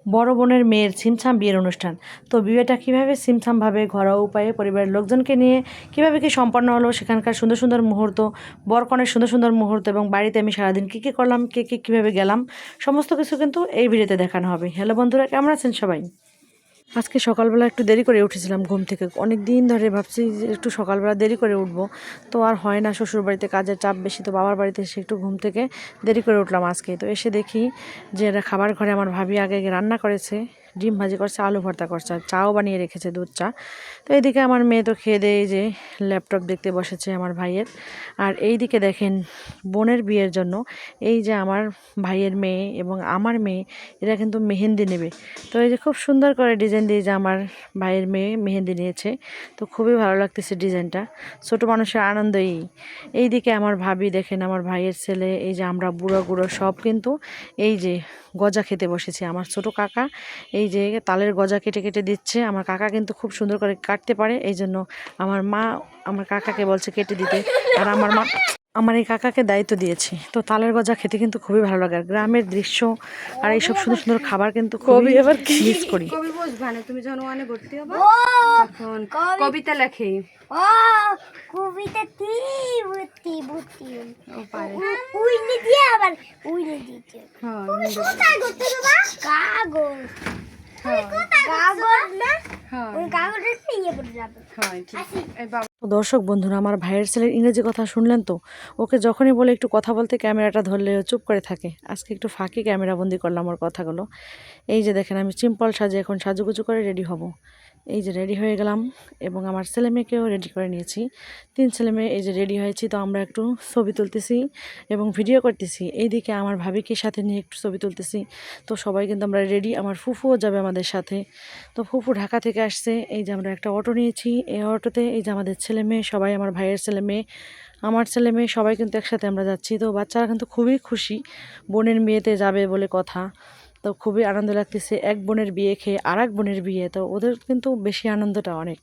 বড় বোনের মেয়ের ছিমছাম বিয়ের অনুষ্ঠান। তো বিয়েটা কীভাবে ছিমছামভাবে ঘরোয়া উপায়ে পরিবারের লোকজনকে নিয়ে কীভাবে কি সম্পন্ন হলো, সেখানকার সুন্দর সুন্দর মুহূর্ত, বরকনের সুন্দর সুন্দর মুহূর্ত, এবং বাড়িতে আমি সারাদিন কী কী করলাম, কীভাবে গেলাম, সমস্ত কিছু কিন্তু এই ভিডিওতে দেখানো হবে। হ্যালো বন্ধুরা, কেমন আছেন সবাই? আজকে সকালবেলা একটু দেরি করে উঠেছিলাম ঘুম থেকে। অনেক দিন ধরে ভাবছি যে একটু সকালবেলা দেরি করে উঠবো, তো আর হয় না। শ্বশুরবাড়িতে কাজের চাপ বেশি, তো বাবার বাড়িতে এসে একটু ঘুম থেকে দেরি করে উঠলাম আজকে। তো এসে দেখি যে এরা খাবার ঘরে আমার ভাবি আগে রান্না করেছে, ডিম ভাজি করছে, আলু ভর্তা করছে, আর চাও বানিয়ে রেখেছে, দুধ চা। তো এইদিকে আমার মেয়ে তো খেয়ে দেয় যে ল্যাপটপ দেখতে বসেছে আমার ভাইয়ের। আর এই দিকে দেখেন বোনের বিয়ের জন্য এই যে আমার ভাইয়ের মেয়ে এবং আমার মেয়ে, এরা কিন্তু মেহেন্দি নেবে। তো এই যে খুব সুন্দর করে ডিজাইন দিয়ে যে আমার ভাইয়ের মেয়ে মেহেন্দি নিয়েছে, তো খুবই ভালো লাগতেছে ডিজাইনটা। ছোটো মানুষের আনন্দই। এই দিকে আমার ভাবি দেখেন, আমার ভাইয়ের ছেলে, এই যে আমরা বুড়ো বুড়ো সব কিন্তু এই যে গজা খেতে বসেছি। আমার ছোট কাকা এই যে তালের গজা কেটে কেটে দিচ্ছে। আমার কাকা কিন্তু খুব সুন্দর করে কাটতে পারে, এই জন্য আমার মা আমার কাকাকে বলছে কেটে দিতে, আর আমার মা আমার এই কাকাকে দায়িত্ব দিয়েছি। তো তালের গজা খেতে কিন্তু খুবই ভালো লাগে, আর গ্রামের দৃশ্য আর এইসব সুন্দর সুন্দর খাবার কিন্তু খুবই এবার মিস করি। কবি বুঝবা না, তুমি যখন ওখানে ভর্তি হবে তখন কবিতা লেখে। ও কবিতা ভর্তি ভর্তি ও পারে উইলে দিয়ে আবার উইলে দিতে। হ্যাঁ, কোথায় করতে দেবা? কাগজ। কাগজ না? হ্যাঁ, ওই কাগজের নিয়ে পড়ে যাবে। হ্যাঁ, ঠিক। এই বাবা দর্শক বন্ধুরা, আমার ভাইয়ের ছেলের ইংরেজি কথা শুনলেন তো? ওকে যখনই বলে একটু কথা বলতে, ক্যামেরাটা ধরলে ও চুপ করে থাকে। আজকে একটু ফাঁকি ক্যামেরা বন্দি করলাম ওর কথাগুলো। এই যে দেখেন আমি সিম্পল সাজে এখন সাজুগুজু করে রেডি হব। এই যে রেডি হয়ে গেলাম, এবং আমার ছেলে মেয়েকেও রেডি করে নিয়েছি। 3 ছেলে মেয়ে এই যে রেডি হয়েছি। তো আমরা একটু ছবি তুলতেছি এবং ভিডিও করতেছি। এইদিকে আমার ভাবিকে সাথে নিয়ে একটু ছবি তুলতেছি। তো সবাই কিন্তু আমরা রেডি। আমার ফুফুও যাবে আমাদের সাথে। তো ফুফু ঢাকা থেকে আসছে। এই যে আমরা একটা অটো নিয়েছি, এই অটোতে এই যে আমাদের ছেলে মেয়ে সবাই, আমার ভাইয়ের ছেলে মেয়ে, আমার ছেলে মেয়ে সবাই কিন্তু একসাথে আমরা যাচ্ছি। তো বাচ্চারা কিন্তু খুবই খুশি, বোনের বিয়েতে যাবে বলে কথা। তো খুবই আনন্দ লাগতেছে। এক বোনের বিয়ে খেয়ে আর এক বোনের বিয়ে, তো ওদের কিন্তু বেশি আনন্দটা অনেক।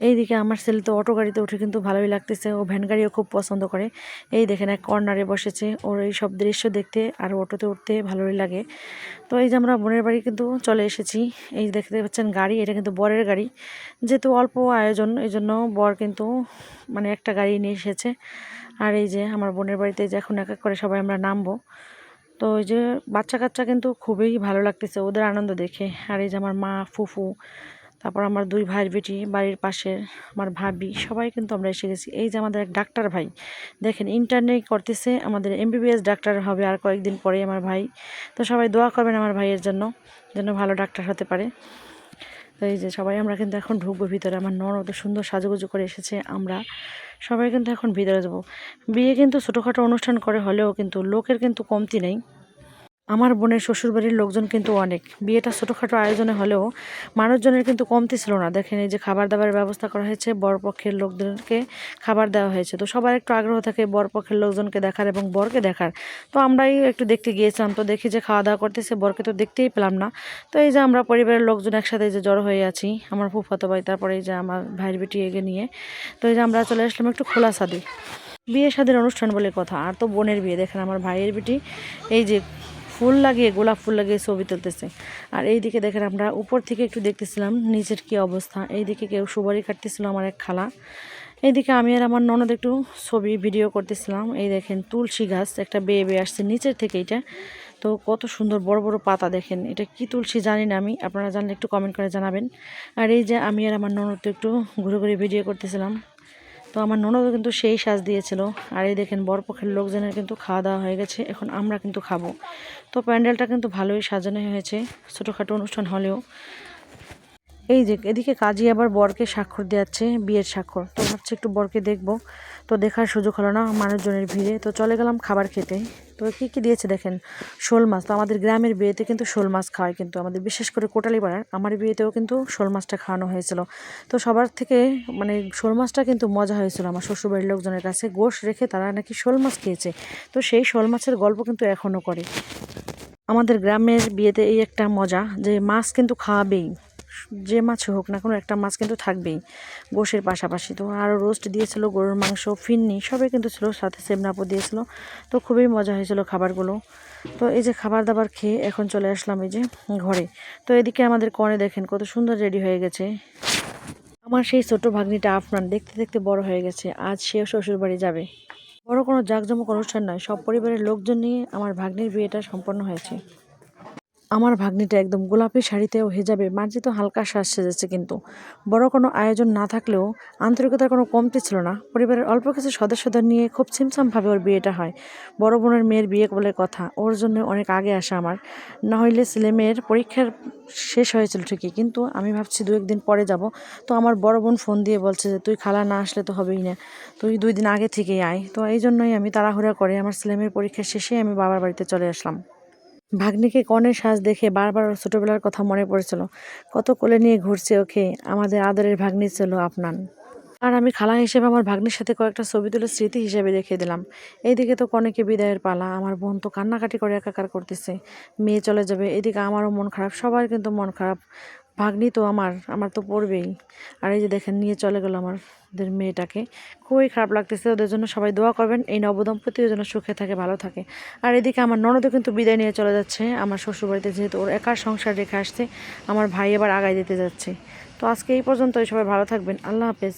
এইদিকে আমার ছেলে তো অটো গাড়িতে উঠে কিন্তু ভালোই লাগতেছে, ও ভ্যান গাড়িও খুব পছন্দ করে। এই দেখেন এক কর্নারে বসেছে, ওর এই সব দৃশ্য দেখতে আর অটোতে উঠতে ভালোই লাগে। তো এই যে আমরা বোনের বাড়ি কিন্তু চলে এসেছি। এই দেখতে পাচ্ছেন গাড়ি, এটা কিন্তু বরের গাড়ি। যেহেতু অল্প আয়োজন, এই জন্য বর কিন্তু মানে একটা গাড়ি নিয়ে এসেছে। আর এই যে আমার বোনের বাড়িতে যে এখন এক এক করে সবাই আমরা নামবো। তো ওই যে বাচ্চা কাচ্চা কিন্তু খুবই ভালো লাগতেছে ওদের আনন্দ দেখে। আর এই যে আমার মা, ফুফু, তারপর আমার 2 ভাইয়ের বেটি, বাড়ির পাশে আমার ভাবি, সবাই কিন্তু আমরা এসে গেছি। এই যে আমাদের এক ডাক্তার ভাই দেখেন ইন্টার্নি করতেছে, আমাদের MBBS ডাক্তার হবে আর কয়েকদিন পরে আমার ভাই। তো সবাই দোয়া করবেন আমার ভাইয়ের জন্য, যেন ভালো ডাক্তার হতে পারে। তো এই যে সবাই আমরা কিন্তু এখন ঢুকবো ভিতরে। আমার ননদ সুন্দর সাজুগুজু করে এসেছে, আমরা সবাই কিন্তু এখন ভিতরে যাবো। বিয়ে কিন্তু ছোটোখাটো অনুষ্ঠান করে হলেও কিন্তু লোকের কিন্তু কমতি নেই। আমার বোনের শ্বশুরবাড়ির লোকজন কিন্তু অনেক। বিয়েটা ছোটোখাটো আয়োজনে হলেও মানুষজনের কিন্তু কমতি ছিল না। দেখেন এই যে খাবার দাবারের ব্যবস্থা করা হয়েছে, বরপক্ষের লোকদেরকে খাবার দেওয়া হয়েছে। তো সবার একটু আগ্রহ থাকে বরপক্ষের লোকজনকে দেখার এবং বরকে দেখার। তো আমরাই একটু দেখতে গিয়েছিলাম, তো দেখি যে খাওয়া দাওয়া করতেছে, বরকে তো দেখতেই পেলাম না। তো এই যে আমরা পরিবারের লোকজন একসাথে যে জড়ো হয়ে আছি, আমার ফুফাতো ভাই, তারপরে এই যে আমার ভাইয়ের বেটি এগে নিয়ে। তো এই যে আমরা চলে আসলাম একটু খোলা ছাদে। বিয়ে শাদীর অনুষ্ঠান বলে কথা, আর তো বোনের বিয়ে। দেখেন আমার ভাইয়ের বেটি এই যে ফুল লাগিয়ে, গোলাপ ফুল লাগিয়ে ছবি তুলতেছে। আর এই দিকে দেখেন আমরা উপর থেকে একটু দেখতেছিলাম নিচের কি অবস্থা। এই দিকে কেউ সুপারি কাটতেছিল, আমার এক খালা। এইদিকে আমি আর আমার ননদ একটু ছবি ভিডিও করতেছিলাম। এই দেখেন তুলসী গাছ একটা বেয়ে বেয়ে আসছে নিচের থেকে, এটা তো কত সুন্দর বড় বড় পাতা। দেখেন এটা কি তুলসী জানি না আমি, আপনারা জানলে একটু কমেন্ট করে জানাবেন। আর এই যে আমি আর আমার ননদ তো একটু ঘুরে ঘুরে ভিডিও করতেছিলাম। তো আমার ননদও কিন্তু সেই সাজ দিয়েছিল। আর এই দেখেন বরপক্ষের লোকজনের কিন্তু খাওয়া দাওয়া হয়ে গেছে, এখন আমরা কিন্তু খাবো। তো প্যান্ডেলটা কিন্তু ভালোই সাজানো হয়েছে, ছোটোখাটো অনুষ্ঠান হলেও। এই যে এদিকে কাজী আবার বরকে স্বাক্ষর দেওয়াচ্ছে, বিয়ের স্বাক্ষর। তো ভাবছি একটু বরকে দেখবো, তো দেখার সুযোগ হলো না মানুষজনের ভিড়ে। তো চলে গেলাম খাবার খেতে। তো কী কী দিয়েছে দেখেন, শোল মাছ। তো আমাদের গ্রামের বিয়েতে কিন্তু শোল মাছ খাওয়ায়, কিন্তু আমাদের বিশেষ করে কোটালি পাড়ার আমার বিয়েতেও কিন্তু শোল মাছটা খাওয়ানো হয়েছিল। তো সবার থেকে মানে শোল মাছটা কিন্তু মজা হয়েছিল আমার শ্বশুরবাড়ির লোকজনের কাছে। গোশ রেখে তারা নাকি শোল মাছ খেয়েছে। তো সেই শোল মাছের গল্প কিন্তু এখনও করে। আমাদের গ্রামের বিয়েতে এই একটা মজা যে মাছ কিন্তু খাওয়াবেই, যে মাছ হোক না কোনো একটা মাছ কিন্তু থাকবেই গোশের পাশাপাশি। তো আরও রোস্ট দিয়েছিল, গরুর মাংস, ফিন্নি সবাই কিন্তু ছিল, সাথে সেমনাপও দিয়েছিল। তো খুবই মজা হয়েছিল খাবারগুলো। তো এই যে খাবার দাবার খেয়ে এখন চলে আসলাম এই যে ঘরে। তো এদিকে আমাদের কনে দেখেন কত সুন্দর রেডি হয়ে গেছে। আমার সেই ছোট ভাগ্নিটা আফরান দেখতে দেখতে বড় হয়ে গেছে, আজ সেও শ্বশুর বাড়ি যাবে। বড় কোনো জাঁকজমক অনুষ্ঠান নয়, সব পরিবারের লোকজন নিয়ে আমার ভাগ্নির বিয়েটা সম্পন্ন হয়েছে। আমার ভাগ্নিটা একদম গোলাপি শাড়িতে ও হিজাবে মার্জিত হালকা সাজ সেজেছে, কিন্তু বড় কোনো আয়োজন না থাকলেও আন্তরিকতার কোনো কমতি ছিল না। পরিবারের অল্প কিছু সদস্যদের নিয়ে খুব ছিমছামভাবে ওর বিয়েটা হয়। বড় বোনের মেয়ের বিয়ে বলে কথা, ওর জন্য অনেক আগে আসা আমার। না হইলে ছেলে মেয়ের পরীক্ষার শেষ হয়েছিল ঠিকই, কিন্তু আমি ভাবছি 2-1 দিন পরে যাব। তো আমার বড় বোন ফোন দিয়ে বলছে যে তুই খালা না আসলে তো হবেই না, তুই 2 দিন আগে থেকেই আয়। তো এই জন্যই আমি তাড়াহুড়া করে আমার ছেলে মেয়ের পরীক্ষা শেষে আমি বাবার বাড়িতে চলে আসলাম। ভাগ্নিকে কনের সাজ দেখে বারবার ওর ছোটবেলার কথা মনে পড়েছিল, কত কোলে নিয়ে ঘুরছে ওকে। আমাদের আদরের ভাগ্নি ছিল আফনান। আর আমি খালা হিসেবে আমার ভাগ্নির সাথে কয়েকটা ছবি তুলে স্মৃতি হিসেবে রেখে দিলাম। এইদিকে তো কনেকে বিদায়ের পালা, আমার বোন তো কান্নাকাটি করে একাকার করতেছে, মেয়ে চলে যাবে। এদিকে আমারও মন খারাপ, সবার কিন্তু মন খারাপ। ভাগ্নি তো আমার তো পড়বেই। আর এই যে দেখেন নিয়ে চলে গেল আমাদের মেয়েটাকে, খুবই খারাপ লাগতেছে। ওদের জন্য সবাই দোয়া করবেন, এই নবদম্পতির জন্য সুখে থাকে, ভালো থাকে। আর এদিকে আমার ননদও কিন্তু বিদায় নিয়ে চলে যাচ্ছে আমার শ্বশুরবাড়িতে, যেহেতু ওর একার সংসার রেখে আসছে। আমার ভাই এবার আগায় দিতে যাচ্ছে। তো আজকে এই পর্যন্তই, সবাই ভালো থাকবেন, আল্লাহ হাফেজ।